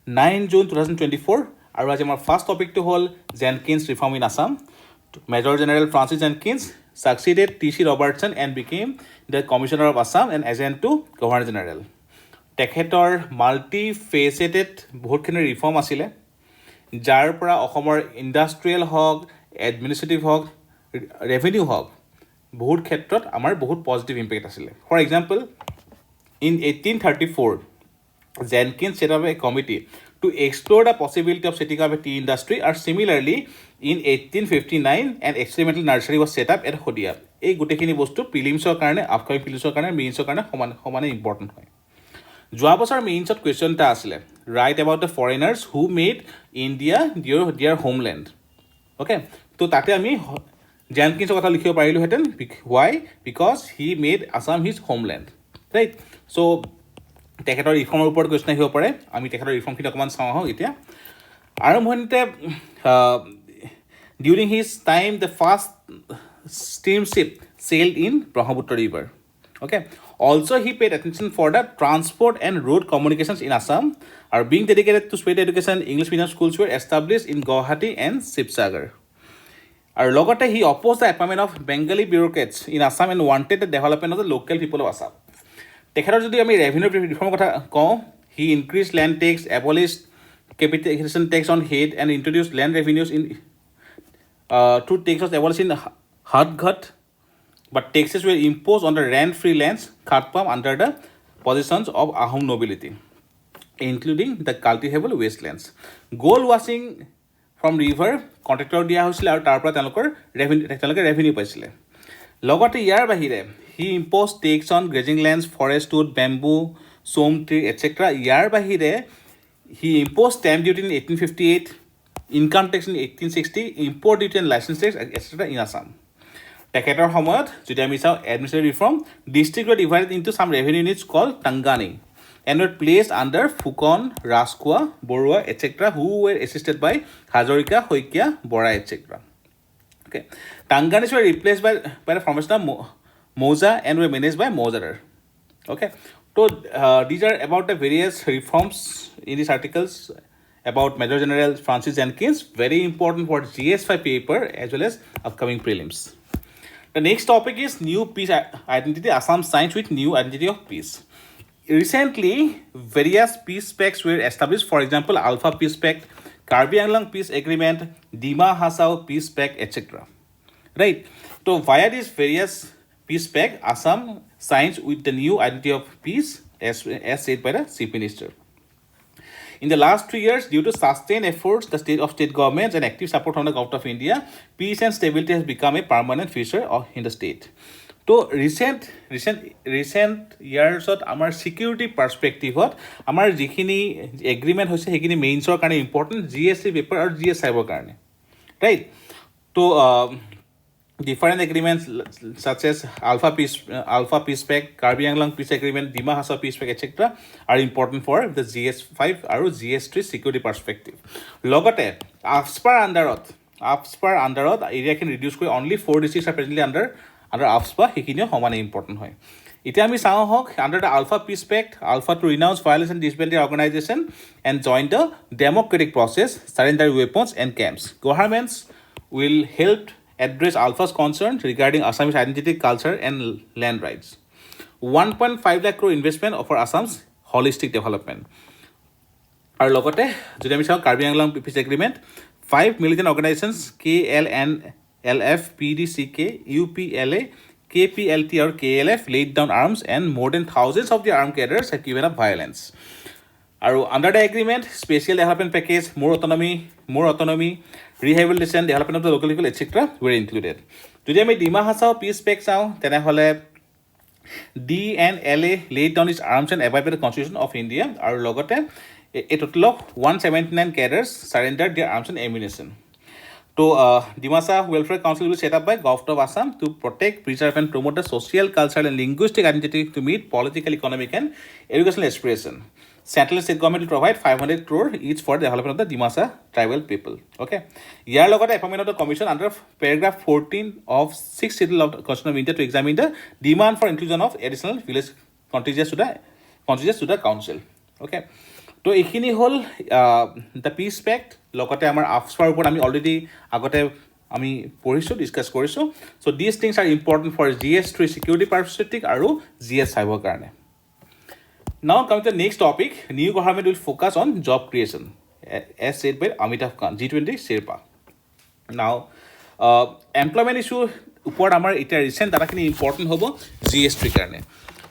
9 June 2024 আৰু আজি আমাৰ ফাৰ্ষ্ট টপিকটো হ'ল Jenkins reform in Assam. Major General Francis Jenkins succeeded T.C. Robertson and became the Commissioner of Assam and Adjutant to Governor General. তেখেতৰ মাল্টি-ফেচেটেড বহুতখিনি reform আছিলে যাৰ পৰা অসমৰ ইণ্ডাষ্ট্ৰিয়েল হওক এডমিনিষ্ট্ৰেটিভ হওক ৰেভিনিউ হওক বহুত ক্ষেত্ৰত আমাৰ বহুত পজিটিভ ইম্পেক্ট আছিলে for example in 1834 Jenkins set up a committee to explore the possibility of setting up a tea industry or similarly in 1859 an experimental nursery was set up at Hodia. এই গোটেইখিনি বস্তু প্ৰিলিমছৰ কাৰণে upcoming প্ৰিলিমছৰ কাৰণে মেইনছৰ কাৰণে সমানে important হয় যোৱা বছৰ মেইনছত কুৱেশ্যন এটা আছিলে right about the foreigners who made India their homeland okay তো তাতে আমি জেনকিন্সৰ কথা লিখিব পাৰিলোহেঁতেন why because he made Assam his homeland right so' তেখেতৰ ৰিফৰ্মৰ ওপৰত কুৱেশ্যন আহিব পাৰে আমি তেখেতৰ ৰিফৰ্মখিনি অকণমান চাওঁ আহোঁ এতিয়া আৰম্ভণিতে during his time the first steamship sailed in Brahmaputra River. Okay. Also, he paid attention for the transport and road communications in Assam. Are being dedicated to state education, English medium schools were established in 𝐤𝐵 and 𝐶𝐲𝐵. Our logote, he opposed the appointment of Bengali bureaucrats in Assam and wanted the development of the local people of Assam. তেখেতৰ যদি আমি revenue ৰিফৰ্মৰ কথা কওঁ he increased land tax, abolished capitation tax on head and introduced land revenues in through tax was abolished in 𝐅𝐑𝐄𝐄, but taxes were imposed on the rent-free lands 𝐷𝐻𝐻 under the possessions of Ahom nobility, including the cultivable wastelands. Gold washing from river contractor দিয়া হৈছিলে আৰু তাৰ পৰা তেওঁলোকে revenue পাইছিলে লগতে ইয়াৰ বাহিৰে he imposed tax on grazing lands, forest wood, bamboo, som tree, etc. ইয়াৰ বাহিৰে he imposed stamp duty in 1858, income tax in 1860, import duty and license tax, etc. in Assam. তেখেতৰ সময়ত যদি আমি চাওঁ administrative reform district were divided into some revenue units called Tangani and were placed under Fucon, Raskwa, Borua, etc. who were assisted by 𝐂𝐻𝐬 𝐃𝐢𝐬 Bora, etc. Okay. Tanganis were replaced by the formation of Moza and were managed by Mozarar. Okay. So these are about the various reforms in these articles about Major General Francis Jenkins, very important for GS5 paper as well as upcoming prelims. The next topic is new peace identity, Assam signs with new identity of peace. Recently, various peace pacts were established, for example, Alpha Peace Pact, 𝐴𝐵𝐴𝐻𝐻 Peace Agreement, Dima-Hasao Peace Pact, etc. Right? So, via these various peace pacts, Assam signs with the new identity of peace as said by the Chief Minister. In the last 3 years, due to sustained efforts, the state governments and active support from the government of India, peace and stability has become a permanent feature in the state. So, recent years, our security perspective, our jikhini agreement hoise hekini mains or karone important GSC paper or GS5 karone, right? So, different agreements such as Alpha Peace Pact, 𝐴𝐵𝐴𝐻𝐻 Peace Agreement, Dima-Hasao Peace Pact, etc. are important for the GS5 আৰু GS3 security perspective. লগতে APSPAৰ আণ্ডাৰত এৰিয়াখিনি reduce কৰি only 4 districts are presently under APSPA, সেইখিনিও সমানে important হয় এতিয়া আমি চাওঁ হওক under the Alpha Peace Pact, Alpha to renounce violence and disband organization and join the democratic process, surrender weapons and camps. Governments will help address Alpha's concerns regarding Assamese identity, culture, and land rights. 1.5 lakh crore investment for Assam's holistic development. Our logote, যদি আমি চাওঁ 𝐴𝐵𝐴𝐻𝐻 Peace Agreement, 5 militant organizations KLNLF, PDCK, UPLA, KPLT or KLF laid down arms and more than thousands of the armed cadres have given up violence. আৰু under the agreement, special development package, more autonomy, rehabilitation, development of the local people, etc. were included. যদি আমি Dima-Hasao Peace Pact চাওঁ তেনেহ'লে DNLA laid down its arms and abided by the Constitution of India আৰু লগতে a total of 179 cadres surrendered their arms and ammunition. So, Dimasa Welfare Council will be set up by Government of Assam to protect, preserve and promote the social, cultural and linguistic identity to meet political, economic and educational aspiration. Central state government will provide 500 crore each for the development of the Dimasa tribal people. Okay. ইয়াৰ লগতে appointment of the commission under paragraph 14 of 6th schedule of the Constitution of India to examine the demand for inclusion of additional village contingents to the council. Okay. তো এইখিনি হ'ল the piece পেক্ট লগতে আমাৰ আফস্পাৰ ওপৰত আমি already আগতে আমি পঢ়িছোঁ ডিছকাছ কৰিছোঁ so' these things are important for GS3 security perspective আৰু GS চাইবৰ কাৰণে Now coming to the next topic, new government will focus on job creation, as said by Amitabh Khan, G20 Sherpa. Now, employment issue upor amar eta recent data kini important hobo GS3 karone.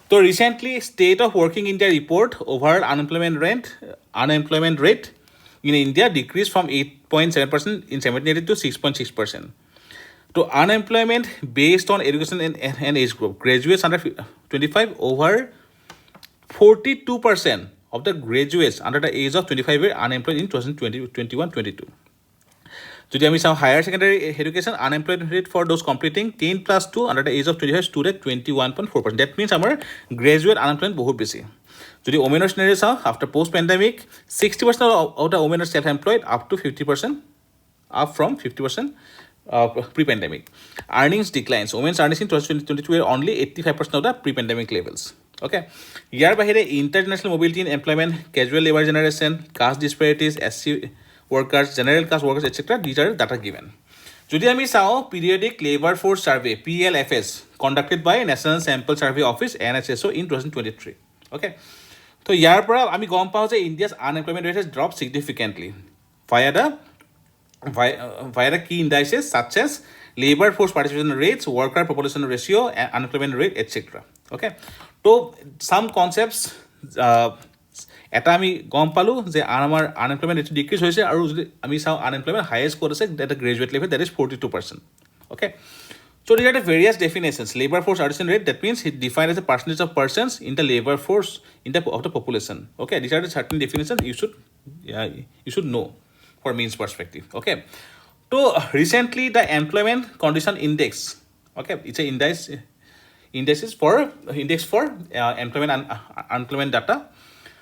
So recently, State of Working India report overall unemployment rate in India decreased from 8.7% in 1780 to 6.6%. So unemployment based on education and age group, graduates under 25 over 42% of the graduates under the age of 25 were unemployed in 2021-22. যদি আমি চাওঁ higher secondary education unemployment rate for those completing 10+2 under the age of 25 stood at 21.4%. That means আমাৰ graduate unemployment বহুত বেছি যদি women's scenario চাওঁ after post pandemic 60% of the women are self-employed up to 50% up from 50% pre-pandemic. Earnings declines. Women's earnings in 2022 were only 85% of the pre-pandemic levels. Okay. ইয়াৰ বাহিৰে international mobility in employment, casual labor generation, caste disparities, SC workers, general caste workers, etc. These are data given. যদি আমি চাওঁ periodic labor force survey PLFS conducted by National Sample Survey Office NSSO in 2023. Okay. তো ইয়াৰ পৰা আমি গম পাওঁ যে India's unemployment rate has dropped significantly via the key indices such as labor force participation rates, worker population ratio, unemployment rate, etc. Okay. So some concepts এটা আমি গম পালোঁ যে আমাৰ আনএমপ্লয়মেণ্ট ৰেট ডিক্ৰিজ হৈছে আৰু যদি আমি চাওঁ আনএমপ্লয়মেণ্ট হাইয়েষ্ট ক'ত আছে at graduate level that is 42%. Okay. So these are the various definitions. Labor force participation rate, that means it defined as a percentage of persons in the labor force of the population. Okay. These are the certain definitions you should know for means perspective. Okay. So recently the employment condition index, okay, it's a index for employment and unemployment data.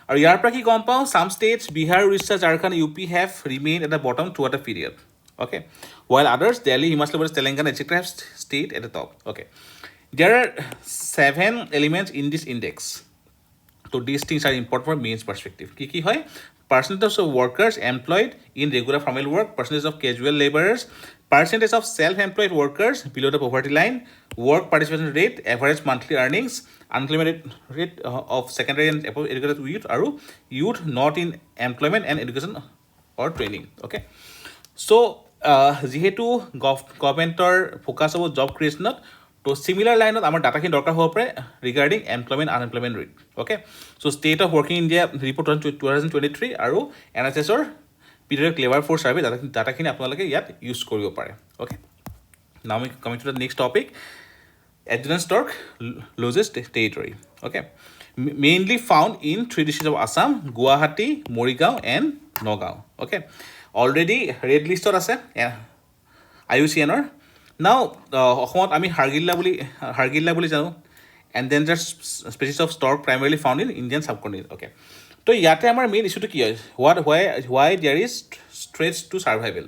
Or ইয়াৰ পৰা কি গম পাওঁ some states Bihar, Orissa, Jharkhand, UP have remained at the bottom throughout the period. Okay, while others Delhi, Himachal Pradesh, Telangana, etc. have stayed at the top. Okay, there are 7 elements in this index. So these things are important for means perspective. কি হয় percentage of workers employed in regular formal work, percentage of casual laborers, percentage of self-employed workers below the poverty line, work participation rate, average monthly earnings, unemployment rate of secondary and above educated youth আৰু youth not in employment and education or training. Okay. So যিহেতু গভৰ্ণমেণ্টৰ focus হ'ব job ক্ৰিয়েশ্যনত তো similar লাইনত আমাৰ ডাটাখিনি দৰকাৰ হ'ব পাৰে regarding employment unemployment rate. Okay. So' state of working India report 2023 আৰু NSSৰ পিৰিয়ডিক লেবাৰ ফ'ৰ্চ ছাৰ্ভে ডাটাখিনি আপোনালোকে ইয়াত ইউজ কৰিব পাৰে. অ'কে. নাও আমি coming to the next topic. Adjutant Stork loses territory. Okay. Mainly found in 3 districts of Assam, Guwahati, Morigao, and Nagaon. Okay. Already red listed আছে IUCNৰ. Now অসমত আমি হাৰগিল্লা বুলি জানো. Endangered species of stork primarily found in Indian subcontinent. Okay. তো ইয়াতে আমাৰ main ইছ্যুটো কি হয় why there is threats to survival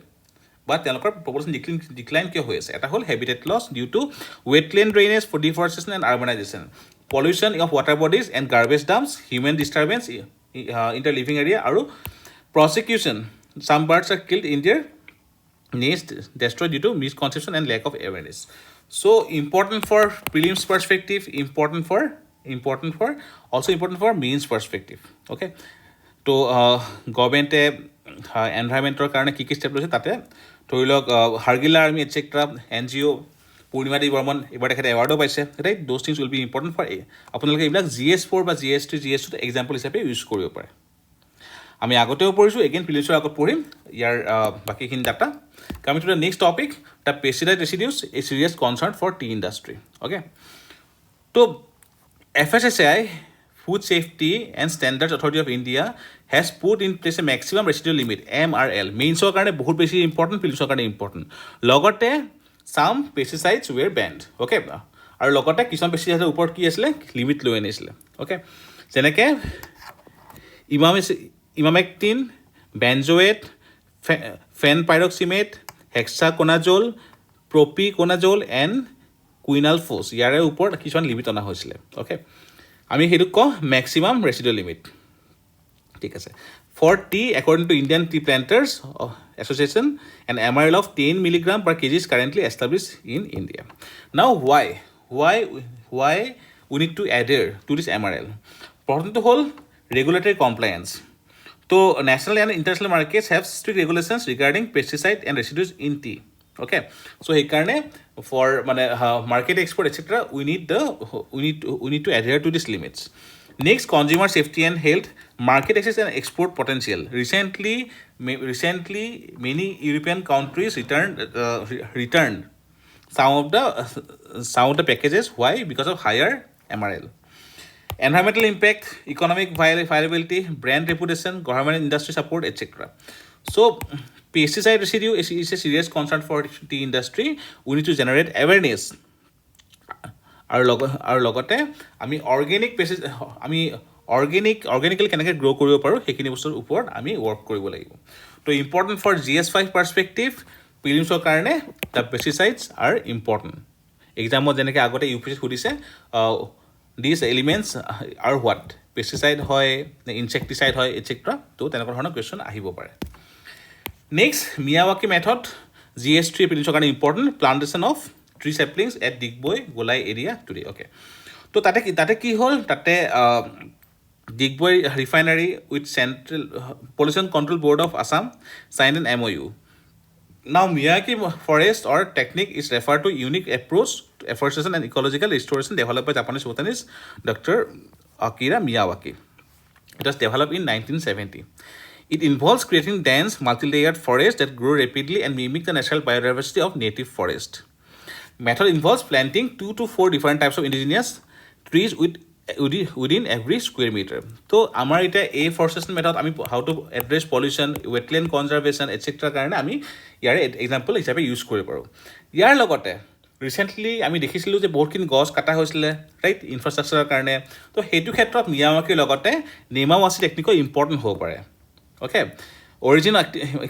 বা তেওঁলোকৰ পপুলেশ্যন ডিক্লাইন কিয় হৈ আছে. এটা হ'ল habitat loss due to wetland drainage, deforestation and urbanisation, pollution of water bodies and garbage dumps, human disturbance in the living area আৰু persecution. Some birds are killed in their nest destroyed due to misconception and lack of awareness. So important for prelims perspective, important for means perspective. Okay. তো গভৰ্ণমেণ্টে এনভাইৰমেণ্টৰ কাৰণে কি step লৈছে তাতে ধৰি লওক Hargila army etcetera NGO Purnima Devi Barman এইবাৰ তেখেতে এৱাৰ্ডো পাইছে right. Those things will be important for আপোনালোকে এইবিলাক GS4 বা GS3 GS2 এক্সাম্পল হিচাপে ইউজ কৰিব পাৰে. আমি আগতেও পঢ়িছোঁ এগেইন প্ৰিলিমছৰ আগত পঢ়িম ইয়াৰ বাকীখিনি data. Coming to the next topic, the pesticide residues a serious concern for tea industry. Okay. তো FSSAI Food Safety and Standards Authority of India has put in place a maximum residual limit MRL. মেইনছৰ কাৰণে বহুত বেছি important, প্ৰিলিমছৰ কাৰণে important. লগতে some pesticides were banned. Okay. আৰু লগতে কিছুমান পেষ্টিচাইডৰ ওপৰত কি আছিলে লিমিট লৈ আনিছিলে. অ'কে. যেনেকৈ ইমামেক্টিন, বেনজোয়েট, ফেনপাইৰক্সিমেট, হেক্সাকোনাজল, প্ৰপিকোনাজল এণ্ড কুইনালফোছ ইয়াৰে ওপৰত কিছুমান লিমিট অনা হৈছিলে. অ'কে. আমি সেইটোক কওঁ মেক্সিমাম ৰেচিডুৱেল লিমিট. ঠিক আছে for tea according to Indian Tea Planters Association an MRL of 10 milligram per kg is currently established in India. Now why we need to adhere to this MRL? প্রথমটো হ'ল regulatory compliance. So national and international markets have strict regulations regarding pesticide and residues in tea. Okay, so সেইকাৰণে for মানে market export etc we need to adhere to these limits. Next, consumer safety and health, market access and export potential. Recently many European countries returned some of the packages. Why? Because of higher MRL. Environmental impact, economic viability, brand reputation, government industry support, etc. So pesticide residue is a serious concern for the industry. We need to generate awareness. আৰু লগতে আমি অৰ্গেনিকেলি কেনেকৈ গ্ৰ' কৰিব পাৰোঁ সেইখিনি বস্তুৰ ওপৰত আমি ৱৰ্ক কৰিব লাগিব তো ইম্পৰ্টেণ্ট ফৰ GS5 পাৰ্চপেক্টিভ প্ৰিলিমছৰ কাৰণে দ্য পেষ্টিচাইডছ আৰ ইম্পৰ্টেণ্ট এক্সামত যেনেকৈ আগতে UPSC সুধিছে দিছ এলিমেণ্টছ আৰ হোৱাট পেষ্টিচাইড হয় নে ইনচেক্টিচাইড হয় এটচেট্ৰা তো তেনেকুৱা ধৰণৰ কুৱেশ্যন আহিব পাৰে নেক্সট মিয়াৱাকি মেথড GS3 প্ৰিলিমছৰ কাৰণে important plantation of tree saplings at 𝐓𝐸𝐽 area today. Okay, so tate ki hol tate 𝐓𝐸𝐽 refinery with Central Pollution Control Board of Assam signed an MOU. Now Miyawaki forest or technique is referred to unique approach to afforestation and ecological restoration developed by Japanese botanist Dr. Akira Miyawaki. It was developed in 1970. It involves creating dense multi-layered forests that grow rapidly and mimic the natural biodiversity of native forest. Method involves planting 2 to 4 different types of indigenous trees within every square meter. So, our afforestation method, how to address pollution, wetland conservation, etc. karone ami yare example hisabe use koribo paro. Yar logote recently ami dekhisilu je bahut kin gos kata hoisile right infrastructure karone. To hetu khetrot Miyawaki logote Miyawaki technique important hobo pare. Okay. Origin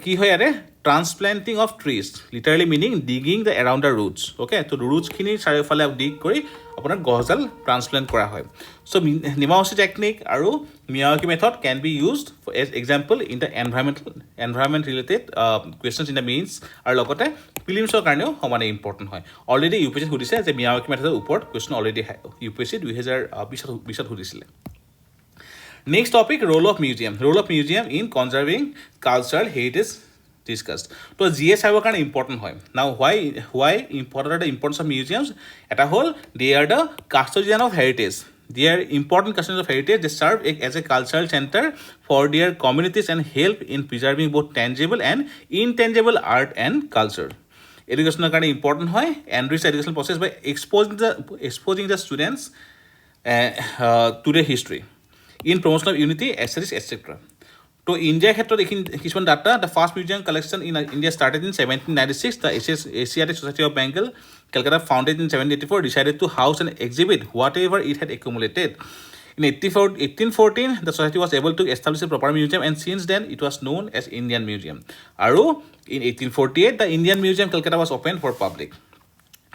কি হয় আরে transplanting of trees literally meaning digging the around the roots okay তো ৰুটছখিনি চাৰিওফালে ডিগ কৰি আপোনাৰ গছডাল transplant কৰা হয় চ' মিয়াৱাকি টেকনিক আৰু Miyawaki method can be used as example in the environment related questions in the mains আৰু লগতে প্ৰিলিমছৰ কাৰণেও সমানে ইম্পৰ্টেণ্ট হয় অলৰেডি UPSC সুধিছে যে মিয়াৱাকি মেথডৰ ওপৰত কুৱেশ্যন অলৰেডি UPSC 2020 সুধিছিলে Next topic, role of museum. Role of museum in conserving cultural heritage discussed. So GS have a kind of important point. Now why important are the importance of museums? At a whole, they are the custodian of heritage. They are important custodians of heritage. They serve as a cultural center for their communities and help in preserving both tangible and intangible art and culture. Education kind of important hoy enrich the educational process by exposing the students to the history. In promotion of unity, aesthetics, etc. So, India ক্ষেত্ৰত কিছুমান data, the first museum collection in India started in 1796. The Asiatic Society of Bengal, Calcutta, founded in 1784, decided to house and exhibit whatever it had accumulated. In 1814, the society was able to establish a proper museum, and since then, it was known as Indian Museum. Aru, in 1848, the Indian Museum, Calcutta, was opened for public.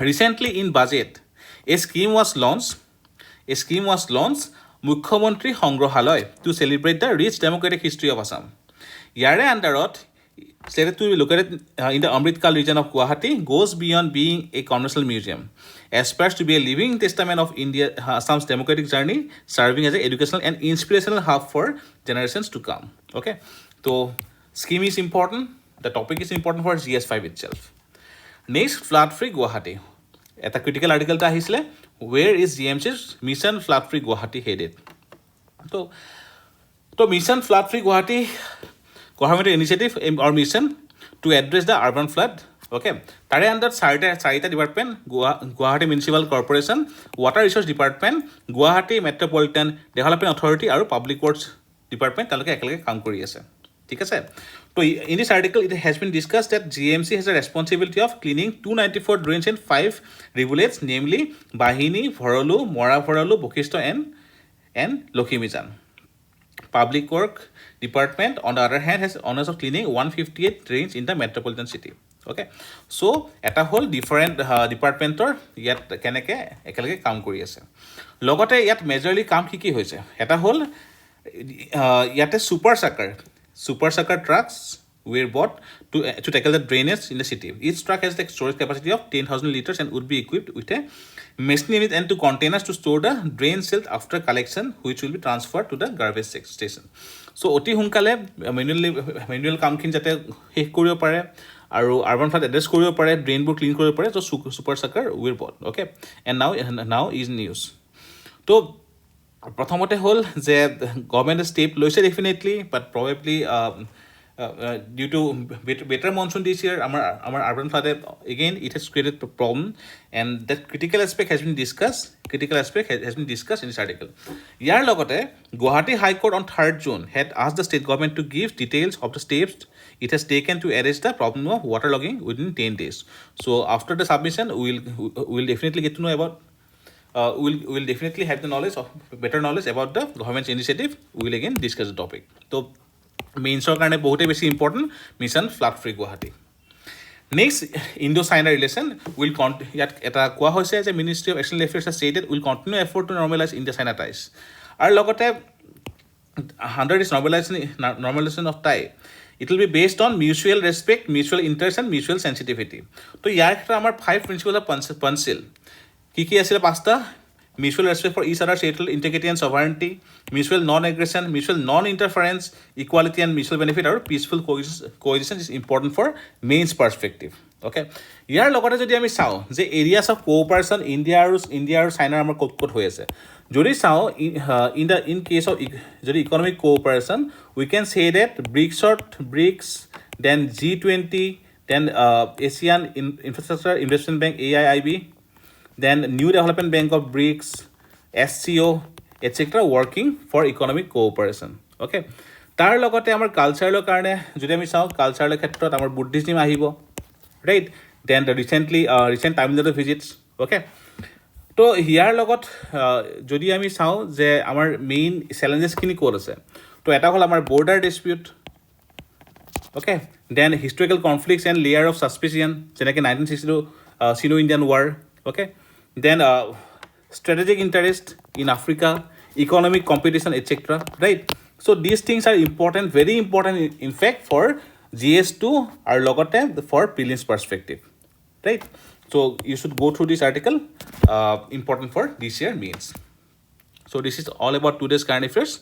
Recently, in budget, a scheme was launched. Mukhyamantri Sangrahalaya to celebrate the rich democratic history of Assam. Yare Andarot, slated to be located in the Amritkal region of Guwahati, goes beyond being a conventional museum. Aspires to be a living testament of Assam's democratic journey, serving as an educational and inspirational hub for generations to come. Okay, so scheme is important. The topic is important for GS5 itself. Next, flood-free Guwahati. At a critical article ta ahisile where is GMC's mission flood free Guwahati headed to mission flood free Guwahati government initiative or mission to address the urban flood okay tare under charita department Guwahati Municipal Corporation Water Resource Department Guwahati Metropolitan Development Authority aru Public Works Department taloke ekalage kaam kori ase ঠিক আছে তো in this article it has been discussed that GMC has a responsibility of cleaning 294 drains and 5 rivulets namely Bahini, Bhorolu, Mora Bhorolu, Bokhisto and Lokhimijan. Public Work Department on the other hand has honors of cleaning 158 drains in the metropolitan city. Okay, so at a whole different departmentor yet keneke ekalage kaam kori ase logote yat majorly kaam ki hoise at a whole Yet a super sucker trucks were bought to tackle the drainage in the city. Each truck has the storage capacity of 10,000 liters and would be equipped with a machine unit and two containers to store the drain silt after collection, which will be transferred to the garbage station. So অতি সোনকালে manual কামখিনি যাতে শেষ কৰিব পাৰে আৰু urban flood address কৰিব পাৰে, ড্ৰেইনবোৰ ক্লিন কৰিব পাৰে, চ' ছুপাৰ চাকাৰ উইৰ বট, okay, and now is news. তো প্ৰথমতে হ'ল যে গভৰ্ণমেণ্টে ষ্টেপ লৈছে definitely, but probably due to better monsoon this year আমাৰ আৰ্বান ফ্লাডে again it has created problem, and that critical aspect has been discuss in this article. ইয়াৰ লগতে Guwahati high court on 3rd June had asked the state government to give details of the steps it has taken to arrest the problem of waterlogging within 10 days. So after the submission, we'll definitely get to know about we'll definitely have the better knowledge about the government's initiative. We'll again discuss the topic. So মেইনছৰ কাৰণে বহুতেই বেছি important mission flood free Guwahati. Next Indo-China relation ইয়াত এটা কোৱা হৈছে যে ministry of external affairs has stated will continue effort to normalize India-China ties, আৰু লগতে under this normalization of tie, it will be based on mutual respect, mutual interest and mutual sensitivity. তো ইয়াৰ ক্ষেত্ৰত আমাৰ 5 প্ৰিন্সিপল অফ পঞ্চিল কি আছিলে? 5টা: mutual respect for each other's territorial integrity and sovereignty, mutual non-aggression, mutual non-interference, equality and mutual benefit, আৰু peaceful coexistence is important for mains perspective. Okay, ইয়াৰ লগতে যদি আমি চাওঁ যে এৰিয়াছ অফ কোঅপাৰেশ্যন ইণ্ডিয়া আৰু চাইনাৰ আমাৰ ক'ত হৈ আছে, যদি চাওঁ ইন কেছ অফ যদি economic cooperation, we can say that BRICS, then G20, then Asian infrastructure investment bank AIIB, then New Development Bank of BRICS, SCO, etc. working for economic cooperation. Okay, তাৰ লগতে আমাৰ কালচাৰৰ কাৰণে যদি আমি চাওঁ, কালচাৰৰ ক্ষেত্ৰত আমাৰ বুদ্ধিজিম আহিব, right, then recent Tamil Nadu visits. Okay, তো ইয়াৰ লগত যদি আমি চাওঁ যে আমাৰ মেইন চেলেঞ্জেছখিনি ক'ত আছে, তো এটা হ'ল আমাৰ border dispute, okay, then historical conflicts and layer of suspicion, যেনেকৈ 1962 Sino-Indian War, okay, then strategic interest in Africa, economic competition, etc. Right? So these things are important, very important in fact for GS2 or logote for prelims perspective. Right? So you should go through this article, important for this year means. So this is all about today's current affairs.